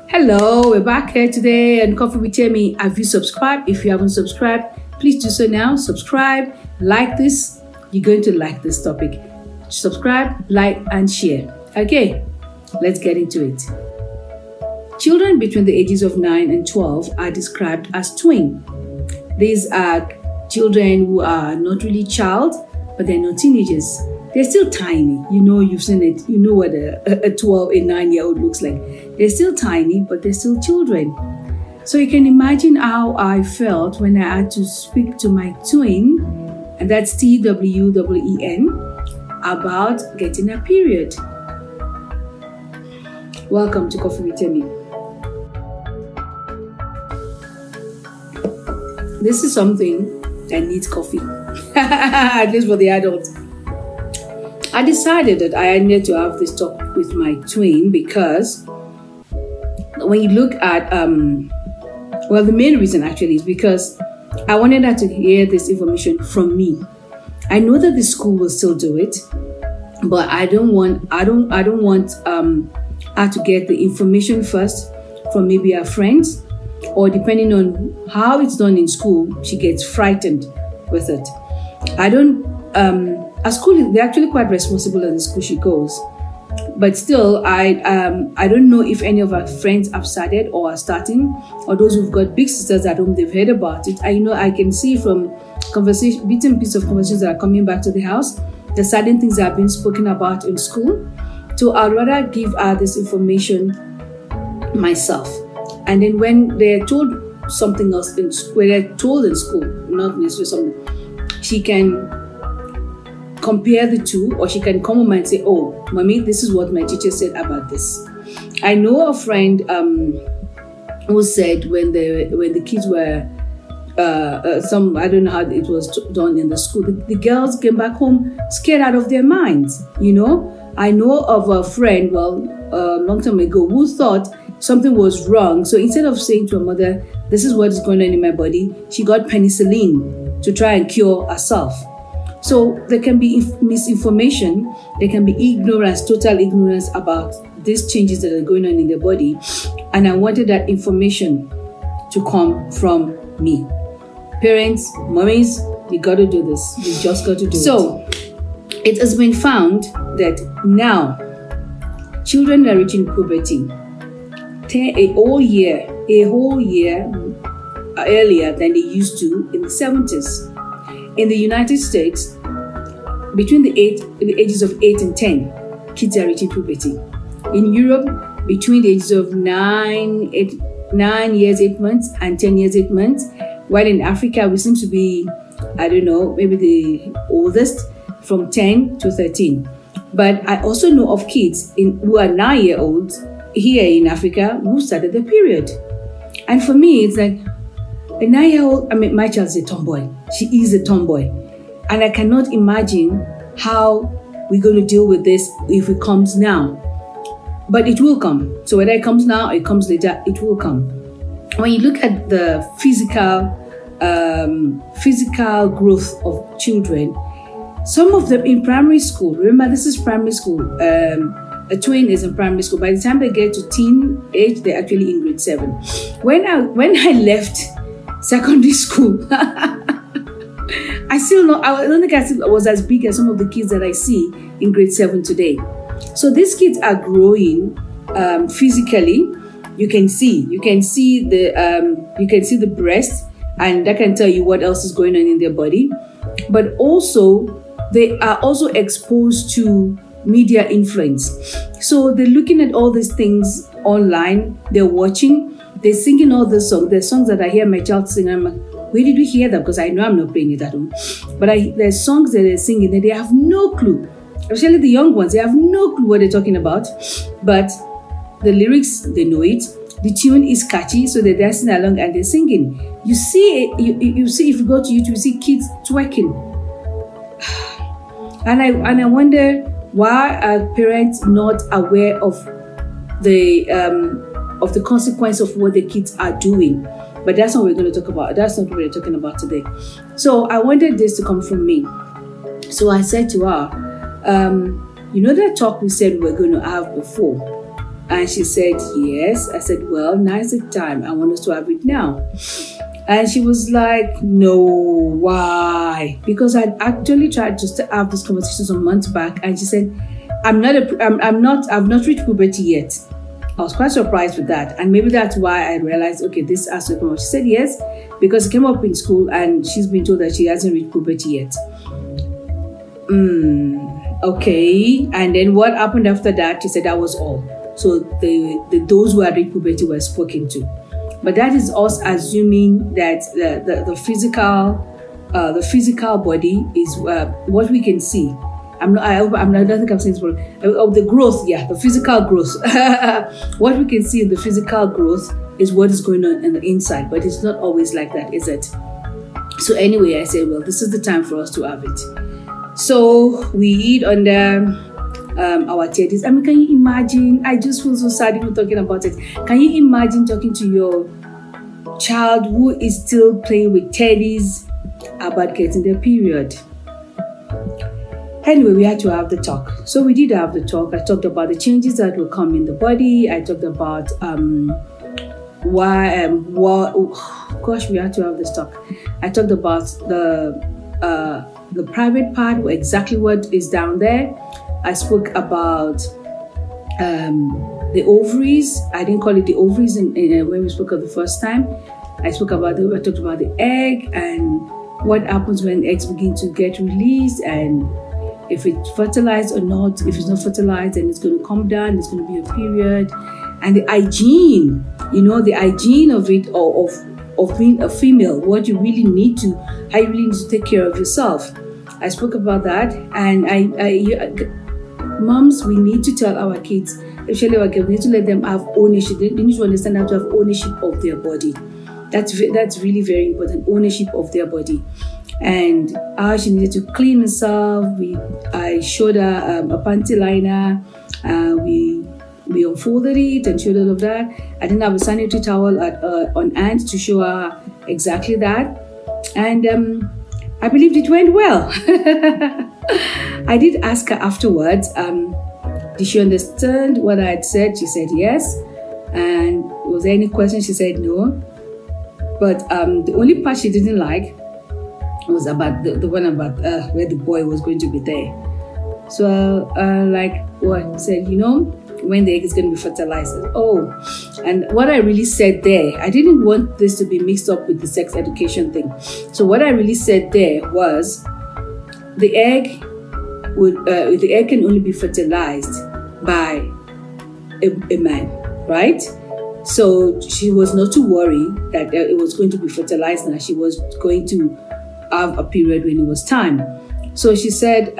Hello, we're back here today on Coffee with Temmi. Have you subscribed? If you haven't subscribed, please do so now. Subscribe, like this. You're going to like this topic. Subscribe, like, and share. Okay, let's get into it. Children between the ages of 9 and 12 are described as tween. These are children who are not really child, but they're not teenagers. They're still tiny. You know, you've seen it. You know what a 12, a 9-year-old looks like. They're still tiny, but they're still children. So you can imagine how I felt when I had to speak to my twin, and that's Tween, about getting a period. Welcome to Coffee with Temmi. This is something that needs coffee, at least for the adults. I decided that I needed to have this talk with my twin because when you look at, well, the main reason actually is because I wanted her to hear this information from me. I know that the school will still do it, but I don't want her to get the information first from maybe her friends, or depending on how it's done in school, she gets frightened with it. At school, they're actually quite responsible at the school she goes. But still, I don't know if any of our friends have started or are starting, or those who've got big sisters at home, they've heard about it. I can see from conversation, bits and pieces of conversations that are coming back to the house, the certain things that have been spoken about in school. So I'd rather give her this information myself. And then when they're told something else in school, when they're told in school, not necessarily something, she can compare the two, or she can come home and say, oh, mommy, this is what my teacher said about this. I know a friend who said when the kids were I don't know how it was done in the school, the girls came back home scared out of their minds. You know, I know of a friend, well, a long time ago, who thought something was wrong. So instead of saying to her mother, this is what is going on in my body, she got penicillin to try and cure herself. So there can be misinformation, there can be ignorance, total ignorance about these changes that are going on in the body. And I wanted that information to come from me. Parents, mommies, you got to do this. You just got to do it. So it has been found that now children are reaching puberty a whole year earlier than they used to in the 70s. In the United States, between the ages of 8 and 10, kids are reaching puberty. In Europe, between the ages of 9 years, 8 months and 10 years, 8 months. While in Africa, we seem to be, I don't know, maybe the oldest, from 10 to 13. But I also know of kids who are 9-year-olds here in Africa who started the period. And for me, it's like, a 9-year-old, I mean, my child's a tomboy. She is a tomboy. And I cannot imagine how we're going to deal with this if it comes now. But it will come. So whether it comes now or it comes later, it will come. When you look at the physical growth of children, some of them in primary school, remember this is primary school, a twin is in primary school. By the time they get to teen age, they're actually in grade 7. When I left secondary school, I don't think I was as big as some of the kids that I see in grade 7 today. So these kids are growing physically. You can see the breast, and that can tell you what else is going on in their body. But also, they are also exposed to media influence. So they're looking at all these things online. They're watching. They're singing all the songs. There's songs that I hear my child sing. I'm like, where did you hear that? Because I know I'm not playing it at home. But there's songs that they're singing that they have no clue. Especially the young ones, they have no clue what they're talking about. But the lyrics, they know it. The tune is catchy, so they're dancing along and they're singing. You see, you see if you go to YouTube, you see kids twerking. And I wonder, why are parents not aware of the consequence of what the kids are doing? But that's not what we're going to talk about. That's not what we're talking about today. So I wanted this to come from me. So I said to her, you know that talk we said we were going to have before? And she said, yes. I said, well, now is the time. I want us to have it now. And she was like, no, why? Because I'd actually tried to have this conversation some months back. And she said, I've not reached puberty yet. I was quite surprised with that. And maybe that's why I realized, okay, this has to come up. She said yes, because it came up in school and she's been told that she hasn't reached puberty yet. Okay. And then what happened after that? She said that was all. So those who had reached puberty were spoken to. But that is us assuming that the physical body is what we can see. I don't think I'm saying this wrong. Of the growth, yeah, the physical growth. What we can see in the physical growth is what is going on in the inside, but it's not always like that, is it? So anyway, I said, well, this is the time for us to have it. So we eat under our teddies. I mean, can you imagine? I just feel so sad even talking about it. Can you imagine talking to your child who is still playing with teddies about getting their period? Anyway, we had to have the talk. So we did have the talk. I talked about the changes that will come in the body. I talked about gosh, we had to have this talk. I talked about the private part, exactly what is down there. I spoke about the ovaries. I didn't call it the ovaries when we spoke of the first time. I talked about the egg and what happens when eggs begin to get released, and if it's fertilized or not. If it's not fertilized, then it's going to come down, it's going to be a period. And the hygiene, the hygiene of it, or of being a female, how you really need to take care of yourself. I spoke about that. And moms, we need to tell our kids, especially our girls, we need to let them have ownership. They need to understand how to have ownership of their body. That's really very important, ownership of their body. And how she needed to clean herself. I showed her a panty liner. We unfolded it and showed all of that. I didn't have a sanitary towel on hand to show her exactly that. And I believed it went well. I did ask her afterwards, did she understand what I had said? She said yes. And was there any question? She said no. But the only part she didn't like was about the one about where the boy was going to be there. So like what said, when the egg is going to be fertilized. Oh, and what I really said there, I didn't want this to be mixed up with the sex education thing. So what I really said there was the egg can only be fertilized by a man, right? So she was not to worry that it was going to be fertilized now. She was going to have a period when it was time. So she said,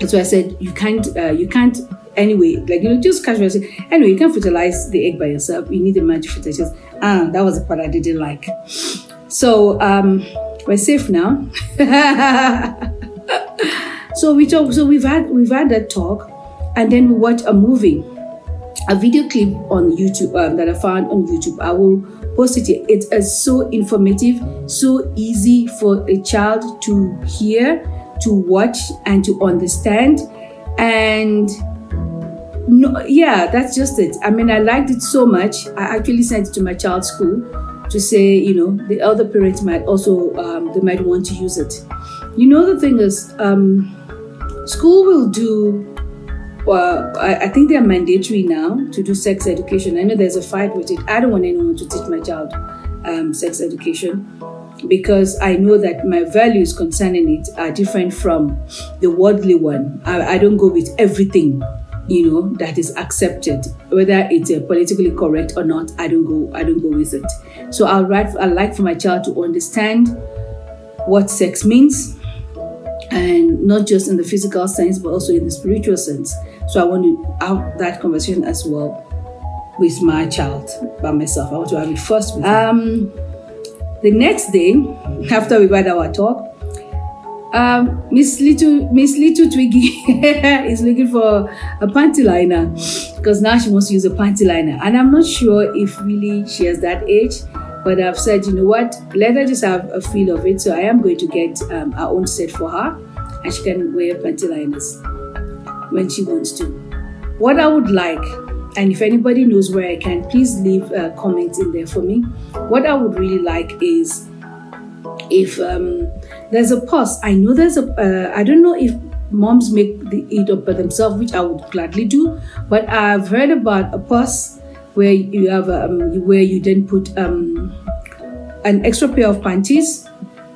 so I said, you can't anyway, just casually say, anyway, you can't fertilize the egg by yourself. You need a man to fertilize. That was the part I didn't like. So we're safe now. So we talked. So we've had that talk, and then we watched a video clip on YouTube that I found on YouTube. I will post it here. It is so informative, so easy for a child to hear, to watch, and to understand. And no, yeah, that's just it. I mean, I liked it so much. I actually sent it to my child's school to say, the other parents might also, they might want to use it. The thing is, school will do, I think they're mandatory now to do sex education. I know there's a fight with it. I don't want anyone to teach my child sex education, because I know that my values concerning it are different from the worldly one. I don't go with everything, that is accepted, whether it's politically correct or not. I don't go with it. So I like for my child to understand what sex means, and not just in the physical sense, but also in the spiritual sense. So I want to have that conversation as well with my child by myself. I want to have it first with him. The next day, after we've had our talk, Miss Little Twiggy is looking for a panty liner, because now she wants to use a panty liner. And I'm not sure if really she has that age, but I've said, you know what, let her just have a feel of it. So I am going to get our own set for her, and she can wear panty liners when she wants to. What I would like And if anybody knows where I can, please leave comments in there for me. What I would really like is if there's a purse. I know there's a, I don't know if moms make it up by themselves, which I would gladly do, but I've heard about a purse where you have where you then put an extra pair of panties,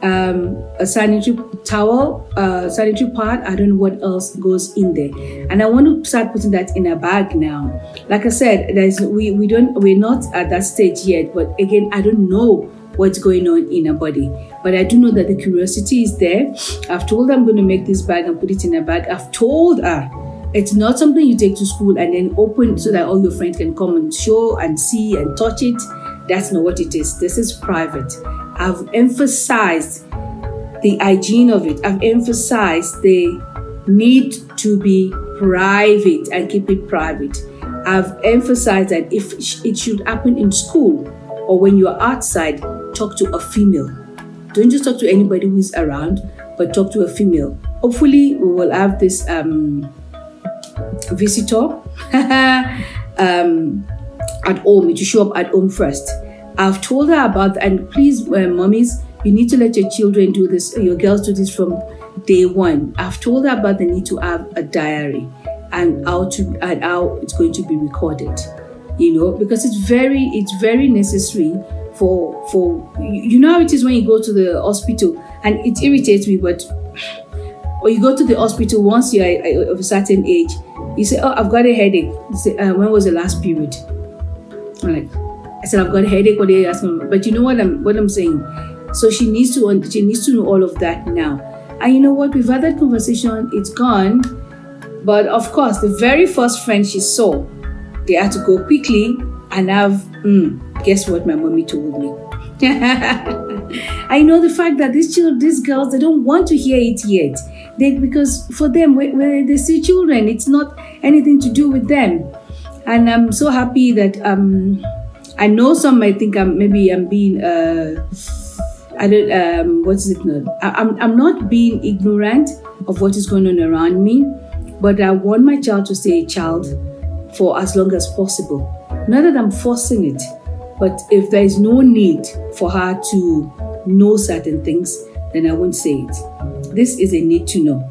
a sanitary towel, sanitary pad. I don't know what else goes in there, and I want to start putting that in a bag now. Like I said, we're not at that stage yet, but again, I don't know what's going on in her body, but I do know that the curiosity is there. I've told her I'm going to make this bag and put it in a bag. I've told her it's not something you take to school and then open so that all your friends can come and show and see and touch it. That's not what it is. This is private. I've emphasized the hygiene of it. I've emphasized the need to be private and keep it private. I've emphasized that if it should happen in school or when you're outside, talk to a female. Don't just talk to anybody who's around, but talk to a female. Hopefully, we will have this visitor at home, to show up at home first. I've told her about, and please, mommies, you need to let your children do this, your girls do this from day one. I've told her about the need to have a diary and how it's going to be recorded. You know, because it's very necessary for you know how it is when you go to the hospital, and it irritates me, but or you go to the hospital once you're of a certain age, you say, oh, I've got a headache. You say, when was the last period? I'm like, I said, I've got a headache. What are you asking? But you know what I'm saying. So she needs to know all of that now. And you know what? We've had that conversation. It's gone. But of course, the very first friend she saw, they had to go quickly and have, guess what my mommy told me? I know the fact that these girls, they don't want to hear it yet. Because for them, when they see children, it's not anything to do with them. And I'm so happy that I know some might think I'm being what is it now? I'm not being ignorant of what is going on around me, but I want my child to stay a child for as long as possible. Not that I'm forcing it, but if there is no need for her to know certain things, then I won't say it. This is a need to know,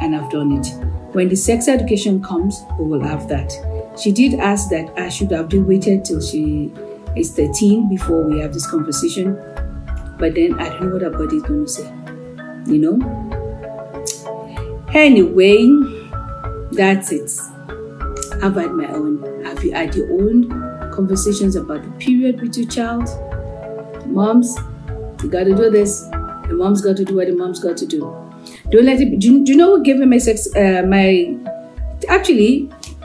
and I've done it. When the sex education comes, we will have that. She did ask that I should have waited till she is 13 before we have this conversation, but then I don't know what her body is going to say, you know? Anyway, that's it. I've had my own. Have you had your own conversations about the period with your child? Moms, you got to do this. The mom's got to do what the mom's got to do. Don't let it. Do you know what gave me my sex?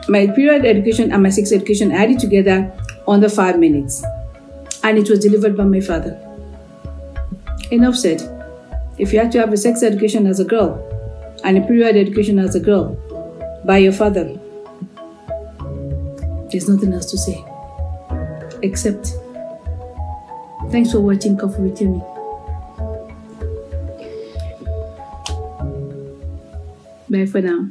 My period education and my sex education, I had it together under 5 minutes, and it was delivered by my father. Enough said. If you had to have a sex education as a girl and a period education as a girl by your father, there's nothing else to say except thanks for watching Coffee with Temmi. Bye for now.